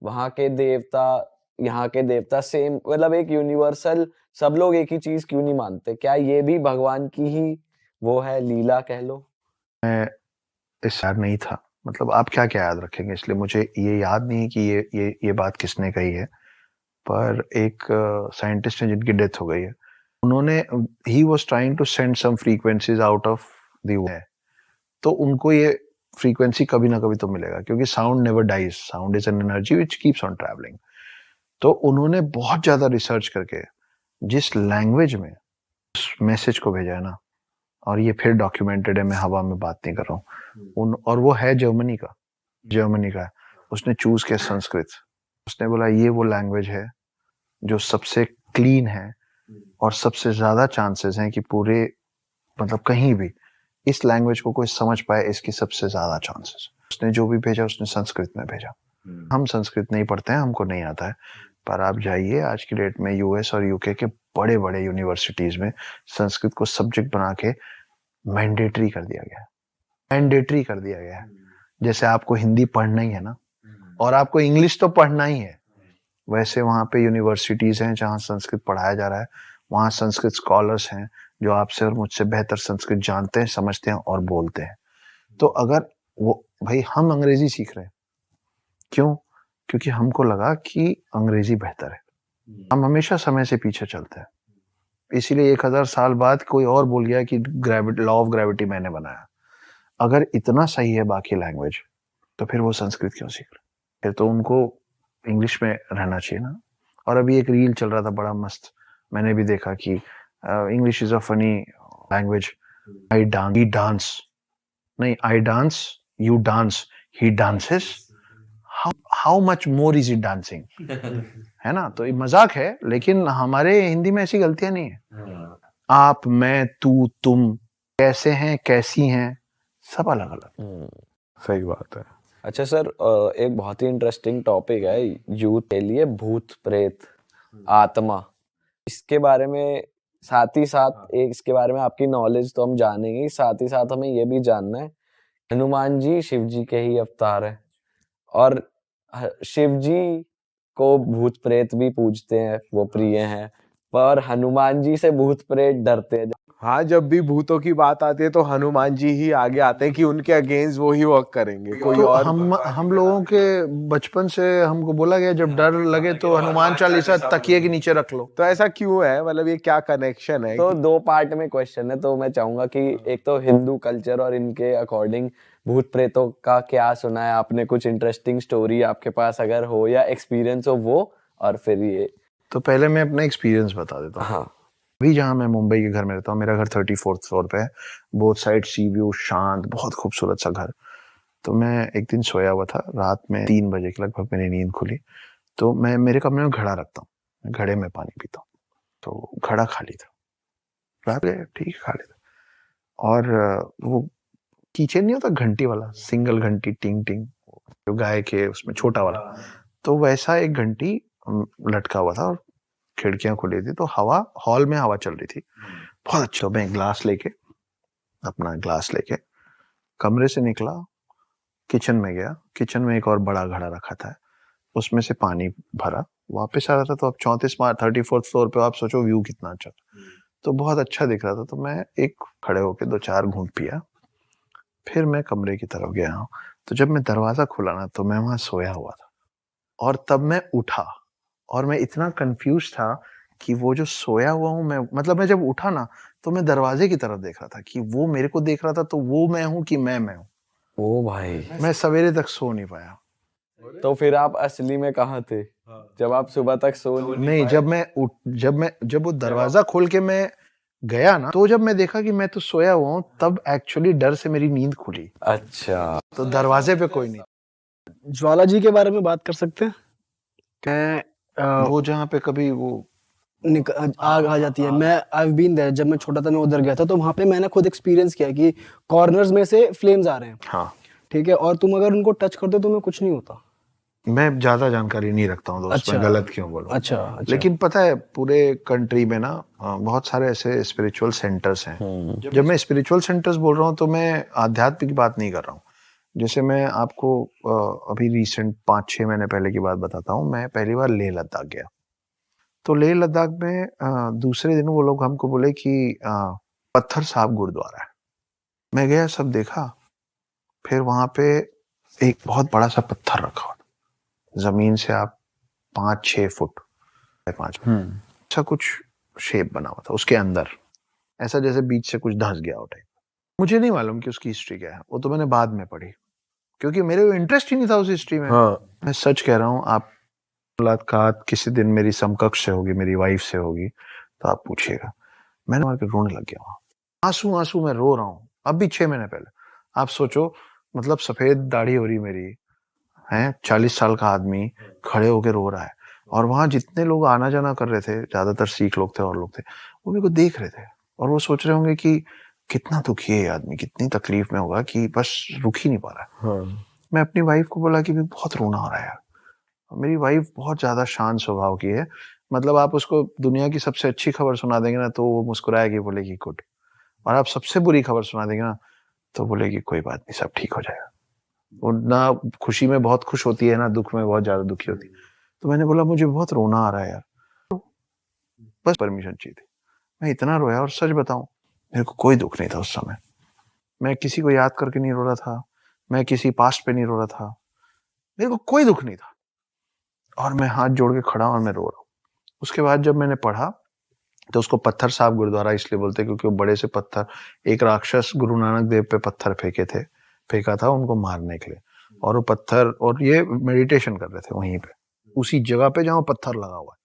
वहाँ के देवता, यहाँ के देवता सेम, मतलब एक यूनिवर्सल, सब लोग एक ही चीज क्यों नहीं मानते? क्या ये भी भगवान की ही वो है, लीला कह लो? मैं इस याद नहीं था, मतलब आप क्या क्या याद रखेंगे, इसलिए मुझे ये याद नहीं है कि ये बात किसने कही है। पर एक साइंटिस्ट है जिनकी डेथ हो गई है, उन्होंने ही was trying to send some frequencies out of the है, तो उनको ये फ्रीक्वेंसी कभी ना कभी तो मिलेगा, क्योंकि sound never dies, sound is an energy which keeps on travelling. तो उन्होंने बहुत ज्यादा रिसर्च करके जिस लैंग्वेज में उस मैसेज को भेजा है ना, और ये फिर डॉक्यूमेंटेड है, मैं हवा में बात नहीं कर रहा हूँ, और वो है जर्मनी का है। उसने चूज किया संस्कृत। उसने बोला ये वो लैंग्वेज है जो सबसे क्लीन है और सबसे ज्यादा चांसेस हैं कि पूरे, मतलब कहीं भी इस लैंग्वेज को कोई समझ पाए, इसकी सबसे ज्यादा चांसेस। उसने जो भी भेजा उसने संस्कृत में भेजा। हम संस्कृत नहीं पढ़ते हैं, हमको नहीं आता है, पर आप जाइए आज की डेट में यूएस और यूके के बड़े बड़े यूनिवर्सिटीज में संस्कृत को सब्जेक्ट बना के मैंडेटरी कर दिया गया है। जैसे आपको हिंदी पढ़ना ही है ना, और आपको इंग्लिश तो पढ़ना ही है, वैसे वहाँ पे यूनिवर्सिटीज हैं जहाँ संस्कृत पढ़ाया जा रहा है। वहाँ संस्कृत स्कॉलर्स हैं जो आपसे और मुझसे बेहतर संस्कृत जानते हैं, समझते हैं और बोलते हैं। तो अगर वो, भाई हम अंग्रेजी सीख रहे हैं, क्यों? क्योंकि हमको लगा कि अंग्रेजी बेहतर है। हम हमेशा समय से पीछे चलते हैं, इसीलिए 1000 साल बाद कोई और बोल गया कि ग्रेविटी, लॉ ऑफ ग्रेविटी मैंने बनाया। अगर इतना सही है बाकी लैंग्वेज, तो फिर वो संस्कृत क्यों सीख रहे? फिर तो उनको इंग्लिश में रहना चाहिए ना। और अभी एक रील चल रहा था बड़ा मस्त, मैंने भी देखा कि English is a funny language, I dance, he dance, नहीं I dance, you dance, he dances, how much more is it dancing, है ना? तो ये मजाक है, लेकिन हमारे हिंदी में ऐसी गलतियां नहीं है। आप, मैं, तू, तुम, कैसे हैं, कैसी हैं, सब अलग अलग। सही बात है। अच्छा सर, एक बहुत ही इंटरेस्टिंग टॉपिक है यूथ के लिए, भूत प्रेत आत्मा, इसके बारे में साथ ही साथ एक इसके बारे में आपकी नॉलेज तो हम जानेंगे, साथ ही साथ हमें ये भी जानना है, हनुमान जी शिव जी के ही अवतार है, और शिव जी को भूत प्रेत भी पूजते हैं, वो प्रिय हैं, पर हनुमान जी से भूत प्रेत डरते हैं। हाँ, जब भी भूतों की बात आती है तो हनुमान जी ही आगे आते हैं कि उनके अगेंस्ट वो ही वर्क करेंगे, कोई तो और। हम लोगों के बचपन से हमको बोला गया जब डर लगे तो हनुमान चालीसा तकिए के नीचे रख लो। तो ऐसा क्यों है, मतलब ये क्या कनेक्शन है? तो दो पार्ट में क्वेश्चन है, तो मैं चाहूंगा कि एक तो हिंदू कल्चर और इनके अकॉर्डिंग भूत प्रेतों का क्या सुना है आपने, कुछ इंटरेस्टिंग स्टोरी आपके पास अगर हो या एक्सपीरियंस हो वो, और फिर ये। तो पहले मैं अपना एक्सपीरियंस बता देता हूँ। हाँ, अभी जहाँ मैं मुंबई के घर में रहता हूँ, मेरा घर 34th फ्लोर पे है, बोथ साइड सी व्यू, शांत, बहुत खूबसूरत सा घर। तो मैं एक दिन सोया हुआ था, रात में 3 बजे के लगभग मेरी नींद खुली। तो मैं मेरे कमरे में घड़ा रखता हूँ, घड़े में पानी पीता हूँ, तो घड़ा खाली था, रात में ठीक खाली था, और वो कीचेन नहीं होता घंटी वाला, सिंगल घंटी, टिंग टिंग, जो गाय के उसमें छोटा वाला, तो वैसा एक घंटी लटका हुआ था, और खिड़कियां खुली थी, तो हवा, हॉल में हवा चल रही थी बहुत अच्छा। मैं अपना ग्लास लेके कमरे से निकला, किचन में गया, किचन में एक और बड़ा घड़ा रखा था, उसमें से पानी भरा, वापस आ रहा था। तो अब 34th फ्लोर पे आप सोचो व्यू कितना अच्छा, तो बहुत अच्छा दिख रहा था। तो मैं एक खड़े होके 2-4 घूंट पिया, फिर मैं कमरे की तरफ गया। तो जब मैं दरवाजा खुला ना, तो मैं वहां सोया हुआ था, और तब मैं उठा, और मैं इतना कंफ्यूज था कि वो जो सोया हुआ हूँ मैं, मतलब मैं जब उठा ना, तो मैं दरवाजे की तरफ देख रहा था कि वो मेरे को देख रहा था, तो वो मैं हूँ कि मैं हूँ। ओ भाई, मैं सवेरे तक सो नहीं पाया। तो फिर आप असली में कहाँ थे जब आप सुबह तक सो नहीं, जब वो दरवाजा खोल के मैं गया ना, तो जब मैं देखा कि मैं तो सोया हुआ हूँ, तब एक्चुअली डर से मेरी नींद खुली। अच्छा, तो दरवाजे पे कोई नहीं। ज्वाला जी के बारे में बात कर सकते हैं? मैं वो जहाँ पे कभी वो आग आ जाती है, मैं आई बीन देयर, जब मैं छोटा था मैं उधर गया था, तो वहाँ पे मैंने खुद एक्सपीरियंस किया कि कॉर्नर्स में से फ्लेम्स आ रहे हैं, हाँ, ठीक है, और तुम अगर उनको टच कर दो तो तुम्हें कुछ नहीं होता। मैं ज्यादा जानकारी नहीं रखता हूँ दोस्त, मैं गलत क्यों बोलूं। अच्छा। लेकिन पता है पूरे कंट्री में ना बहुत सारे ऐसे स्पिरिचुअल सेंटर्स हैं। जब मैं स्पिरिचुअल सेंटर्स बोल रहा हूँ तो मैं आध्यात्मिक की बात नहीं कर रहा हूँ। जैसे मैं आपको अभी रिसेंट 5-6 महीने पहले की बात बताता हूँ। मैं पहली बार लेह लद्दाख गया। तो लेह लद्दाख में दूसरे दिन वो लोग हमको बोले कि पत्थर साहब गुरुद्वारा है। मैं गया, सब देखा। फिर वहां पे एक बहुत बड़ा सा पत्थर रखा हुआ, जमीन से आप 5-6 फुट 5 ऐसा कुछ शेप बना हुआ था उसके अंदर, ऐसा जैसे बीच से कुछ धंस गया हो टाइप। मुझे नहीं मालूम कि उसकी हिस्ट्री क्या है, वो तो मैंने बाद में पढ़ी, क्योंकि मेरे इंटरेस्ट ही नहीं था उस हिस्ट्री में। मैं सच कह रहा हूँ, आप मुलाकात किसी दिन मेरी समकक्ष से होगी, मेरी वाइफ से होगी, तो आप पूछिएगा। मैंने वहां के रोने लग गया, वहां आंसू आंसू मैं रो रहा हूँ। अब भी 6 महीने पहले आप सोचो, मतलब सफेद दाढ़ी हो रही मेरी है, 40 साल का आदमी खड़े होके रो रहा है। और वहां जितने लोग आना जाना कर रहे थे, ज्यादातर सिख लोग थे और लोग थे, वो मेरे को देख रहे थे और वो सोच रहे होंगे कि कितना दुखी है ये आदमी, कितनी तकलीफ में होगा कि बस रुक ही नहीं पा रहा है। मैं अपनी वाइफ को बोला कि बहुत रोना आ रहा है यार। मेरी वाइफ बहुत ज्यादा शांत स्वभाव की है, मतलब आप उसको दुनिया की सबसे अच्छी खबर सुना देंगे ना तो वो मुस्कुराएगी, बोलेगी गुड। और आप सबसे बुरी खबर सुना देंगे ना तो बोलेगी कोई बात नहीं, सब ठीक हो जाएगा। वो ना खुशी में बहुत खुश होती है, ना दुख में बहुत ज्यादा दुखी होती है। तो मैंने बोला मुझे बहुत रोना आ रहा है यार, बस परमिशन चाहिए थी। मैं इतना रोया, और सच बताऊं मेरे को कोई दुख नहीं था उस समय। मैं किसी को याद करके नहीं रो रहा था, मैं किसी पास्ट पे नहीं रो रहा था, मेरे को कोई दुख नहीं था। और मैं हाथ जोड़ के खड़ा और मैं रो रहा हूँ। उसके बाद जब मैंने पढ़ा तो उसको पत्थर साहब गुरुद्वारा इसलिए बोलते क्योंकि वो बड़े से पत्थर, एक राक्षस गुरु नानक देव पे पत्थर फेंका था उनको मारने के लिए। और वो पत्थर, और ये मेडिटेशन कर रहे थे वहीं पे, उसी जगह पे जहाँ पत्थर लगा हुआ है।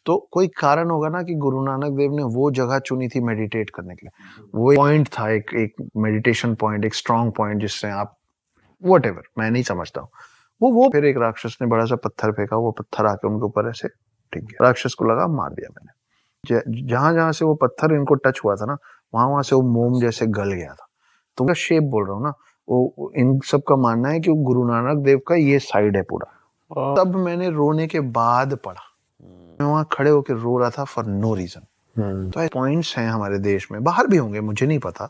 तो कोई कारण होगा ना कि गुरु नानक देव ने वो जगह चुनी थी मेडिटेट करने के लिए। वो पॉइंट था, एक मेडिटेशन पॉइंट, एक स्ट्रॉन्ग पॉइंट, जिससे आप व्हाटएवर, मैं नहीं समझता हूँ वो फिर एक राक्षस ने बड़ा सा पत्थर फेंका, वो पत्थर आके उनके ऊपर ऐसे टिक गया। राक्षस को लगा, मार दिया मैंने। जहां जहां से वो पत्थर इनको टच हुआ था ना, वहां वहां से वो मोम जैसे गल गया था। तो उनका शेप बोल रहा हूँ ना, वो इन सब का मानना है कि वो गुरु नानक देव का ये साइड है पूरा। तब मैंने रोने के बाद पढ़ा, मैं वहां खड़े होकर रो रहा था फॉर नो रीजन। तो पॉइंट्स हैं हमारे देश में, बाहर भी होंगे, मुझे नहीं पता।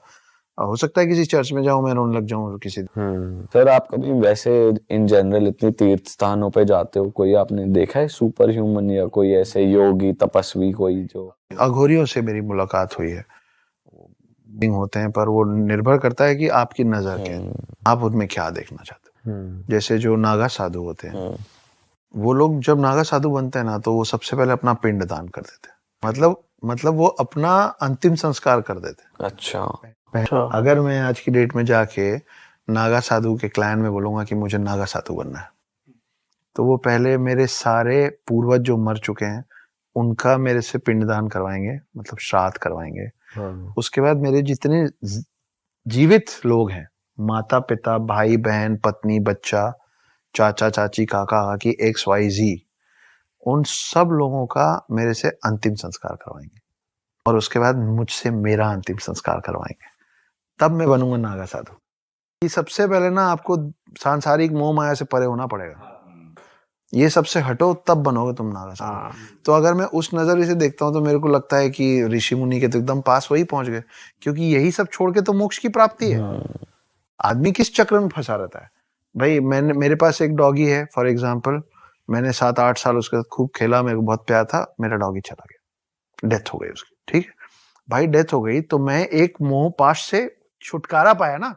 हो सकता है किसी चर्च में जाऊं मैं रोने लग जाऊं किसी। सर आप कभी वैसे इन जनरल इतनी तीर्थ स्थानों पे जाते हो, कोई आपने देखा है सुपर ह्यूमन या कोई ऐसे योगी तपस्वी कोई जो? अघोरियों से मेरी मुलाकात हुई है, होते हैं, पर वो निर्भर करता है कि आपकी नजर क्या है, आप उनमें क्या देखना चाहते हो। जैसे जो नागा साधु होते हैं, वो लोग जब नागा साधु बनते हैं ना तो वो सबसे पहले अपना पिंड दान कर देते हैं, मतलब वो अपना अंतिम संस्कार कर देते हैं। अच्छा। अगर मैं आज की डेट में जाके नागा साधु के क्लैन में बोलूंगा कि मुझे नागा साधु बनना है, तो वो पहले मेरे सारे पूर्वज जो मर चुके हैं उनका मेरे से पिंडदान करवाएंगे, मतलब श्राद्ध करवाएंगे। उसके बाद मेरे जितने जीवित लोग हैं, माता पिता, भाई बहन, पत्नी, बच्चा, चाचा चाची, काका काकी, XYZ, उन सब लोगों का मेरे से अंतिम संस्कार करवाएंगे। और उसके बाद मुझसे मेरा अंतिम संस्कार करवाएंगे, तब मैं बनूंगा नागा साधु। कि सबसे पहले ना आपको सांसारिक मोह माया से परे होना पड़ेगा, ये सबसे हटो तब बनोगे तुम नागा साधु। तो अगर मैं उस नजरिए से देखता हूँ तो मेरे को लगता है कि ऋषि मुनि के तो एकदम पास वही पहुंच गए, क्योंकि यही सब छोड़ के तो मोक्ष की प्राप्ति है। आदमी किस चक्र में फंसा रहता है भाई। मेरे पास एक डॉगी है फॉर एग्जाम्पल, मैंने 7-8 साल उसके साथ खूब खेला, मेरे को बहुत प्यार था, मेरा डॉगी चला गया, डेथ हो गई उसकी। ठीक है भाई, डेथ हो गई तो मैं एक मोह पाश से छुटकारा पाया ना,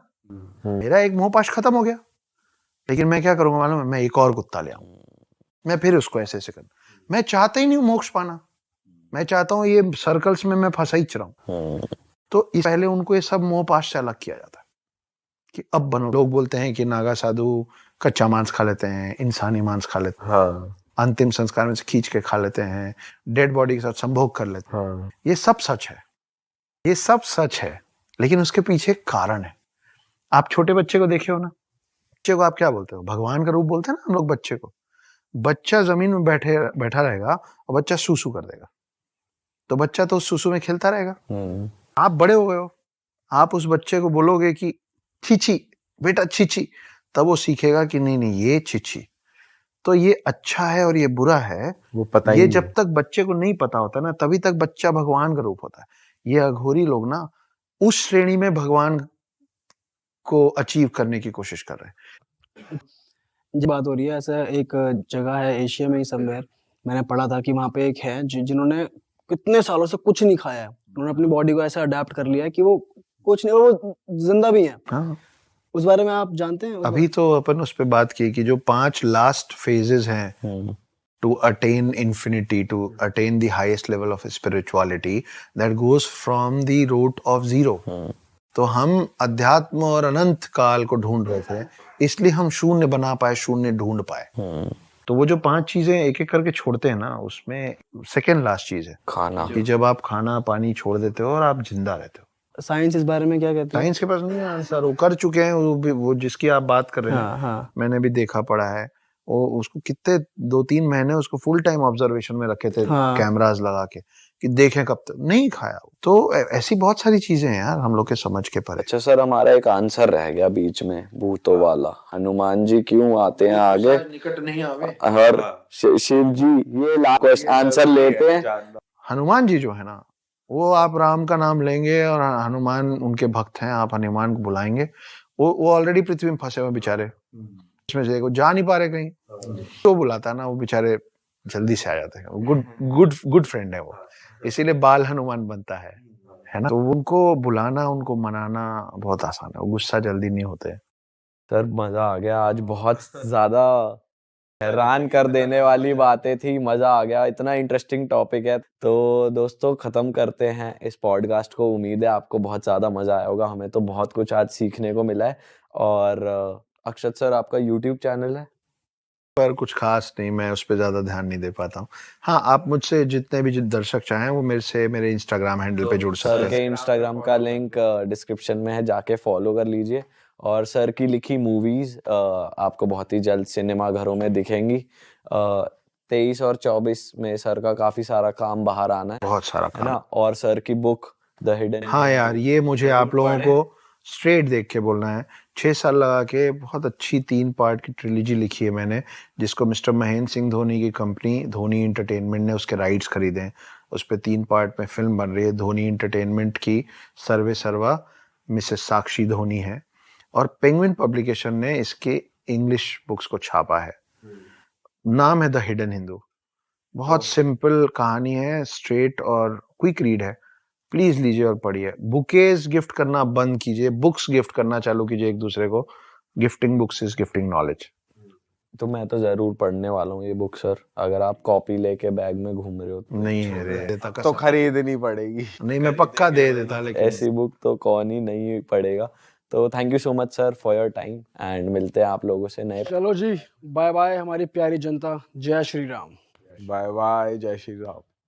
मेरा एक मोह पाश खत्म हो गया। लेकिन मैं क्या करूंगा मालूम है, मैं एक और कुत्ता ले आऊंगा, मैं फिर उसको ऐसे कर। मैं चाहता ही नहीं मोक्ष पाना, मैं चाहता हूँ ये सर्कल्स में मैं फंसा ही रहा हूँ। तो इस पहले उनको ये सब मोह पाश से अलग किया जाता है कि अब बनो। लोग बोलते हैं कि नागा साधु कच्चा मांस खा लेते हैं, इंसानी मांस खा लेते हैं, अंतिम संस्कार में से खींच के खा लेते हैं, डेड बॉडी के साथ संभोग कर लेते हैं। ये सब सच है, ये सब सच है, लेकिन उसके पीछे एक कारण है। आप छोटे बच्चे को देखे हो ना, बच्चे को आप क्या बोलते हो, भगवान का रूप बोलते हैं ना हम लोग बच्चे को। बच्चा जमीन में बैठा रहेगा और बच्चा सूसू कर देगा, तो बच्चा तो उस सूसू में खेलता रहेगा। आप बड़े हो गए हो, आप उस बच्चे को बोलोगे कि छीछी बेटा छीछी, तब वो सीखेगा कि नहीं नहीं ये छीछी, तो ये अच्छा है और ये बुरा है, वो पता ही। ये जब तक बच्चे को नहीं पता होता ना, तभी तक बच्चा भगवान का रूप होता है। ये अघोरी लोग ना उस श्रेणी में भगवान को अचीव करने की कोशिश कर रहे हैं जी बात हो रही है, ऐसा एक जगह है एशिया में ही समवेयर, मैंने पढ़ा था कि वहाँ पे एक है जिन्होंने कितने सालों से कुछ नहीं खाया है, उन्होंने अपनी बॉडी को ऐसा अडेप्ट कर लिया है कि वो कुछ नहीं, और वो जिंदा भी हैं। हाँ, उस बारे में आप जानते हैं? अभी तो अपन उस पे बात की कि जो 5 लास्ट फेजेस हैं to attain infinity, to attain the highest level of spirituality, that goes from the root of zero. तो हम अध्यात्म और अनंत काल को ढूंढ रहे थे, इसलिए हम शून्य बना पाए, शून्य ढूंढ पाए। तो वो जो 5 चीजें एक एक करके छोड़ते हैं ना, उसमें सेकेंड लास्ट चीज है खाना। कि जब आप खाना पानी छोड़ देते हो और आप जिंदा रहते हो। साइंस इस बारे में क्या कहती है? साइंस के पास नहीं आंसर, वो कर चुके हैं, वो जिसकी आप बात कर रहे हैं, हाँ। मैंने भी देखा पड़ा है। वो उसको कितने 2-3 महीने उसको फुल टाइम ऑब्जर्वेशन में रखे थे, कैमरास लगा के कि देखें कब तक, नहीं खाया। तो ऐसी बहुत सारी चीजें हैं यार हम लोग के समझ के परे। अच्छा सर, हमारा एक आंसर रह गया बीच में, भूतों वाला। हनुमान जी क्यों आते हैं आगे? निकट नहीं आवे। और शिव जी, ये लास्ट आंसर लेते हैं। हनुमान जी जो है ना, वो आप राम का नाम लेंगे और हनुमान उनके भक्त हैं, आप हनुमान को बुलाएंगे, वो ऑलरेडी पृथ्वी में फंसे हुए बेचारे, इसमें से वो जा नहीं पा रहे कहीं, तो बुलाता ना, वो बेचारे जल्दी से आ जाते हैं। गुड फ्रेंड है वो, इसीलिए बाल हनुमान बनता है ना। तो उनको बुलाना, उनको मनाना बहुत आसान है, वो गुस्सा जल्दी नहीं होते। सर मजा आ गया आज, बहुत ज्यादा हैरान कर देने वाली बातें थी, मजा आ गया, इतना इंटरेस्टिंग टॉपिक है। तो दोस्तों खत्म करते हैं इस पॉडकास्ट को। उम्मीद है आपको बहुत ज्यादा मजा आया होगा, हमें तो बहुत कुछ आज सीखने को मिला है। और अक्षत सर, आपका YouTube चैनल है? पर कुछ खास नहीं, मैं उस पर ज्यादा ध्यान नहीं दे पाता हूँ। हाँ, आप मुझसे जितने भी दर्शक चाहें वो मेरे इंस्टाग्राम हैंडल पे जुड़ सकते हैं। सर के इंस्टाग्राम का लिंक डिस्क्रिप्शन में है, जाके फॉलो कर लीजिए। और सर की लिखी मूवीज आपको बहुत ही जल्द सिनेमा घरों में दिखेंगी। 23 और 24 में सर का काफी सारा काम बाहर आना है, बहुत सारा है ना। काम। और सर की बुक द हिडन। हाँ यार, ये मुझे आप लोगों को स्ट्रेट देख के बोलना है। 6 साल लगा के बहुत अच्छी 3 पार्ट की ट्रिलॉजी लिखी है मैंने, जिसको मिस्टर महेंद्र सिंह धोनी की कंपनी धोनी एंटरटेनमेंट ने उसके राइट्स खरीदे हैं। उस पे 3 पार्ट में फिल्म बन रही है। धोनी एंटरटेनमेंट की सर्वे सर्वा मिसेस साक्षी धोनी है, और पेंगुइन पब्लिकेशन ने इसके इंग्लिश बुक्स को छापा है। नाम है द हिडन हिंदू। बहुत सिंपल कहानी है, स्ट्रेट और क्विक रीड है। प्लीज लीजिए और पढ़िए। बुकेज गिफ्ट करना बंद कीजिए, बुक्स गिफ्ट करना चालू कीजिए एक दूसरे को। Gifting books is gifting knowledge. तो मैं तो जरूर पढ़ने वाला हूँ ये बुक सर, अगर आप कॉपी लेके बैग में घूम रहे हो तो। नहीं रे, तो खरीदनी पड़ेगी। नहीं, मैं पक्का दे देता, लेकिन ऐसी बुक तो कौन ही नहीं पढ़ेगा। तो thank you so much sir for your time, and मिलते हैं आप लोगों से नए। चलो जी, बाय बाय हमारी प्यारी जनता। जय श्री राम। बाय बाय, जय श्री राम।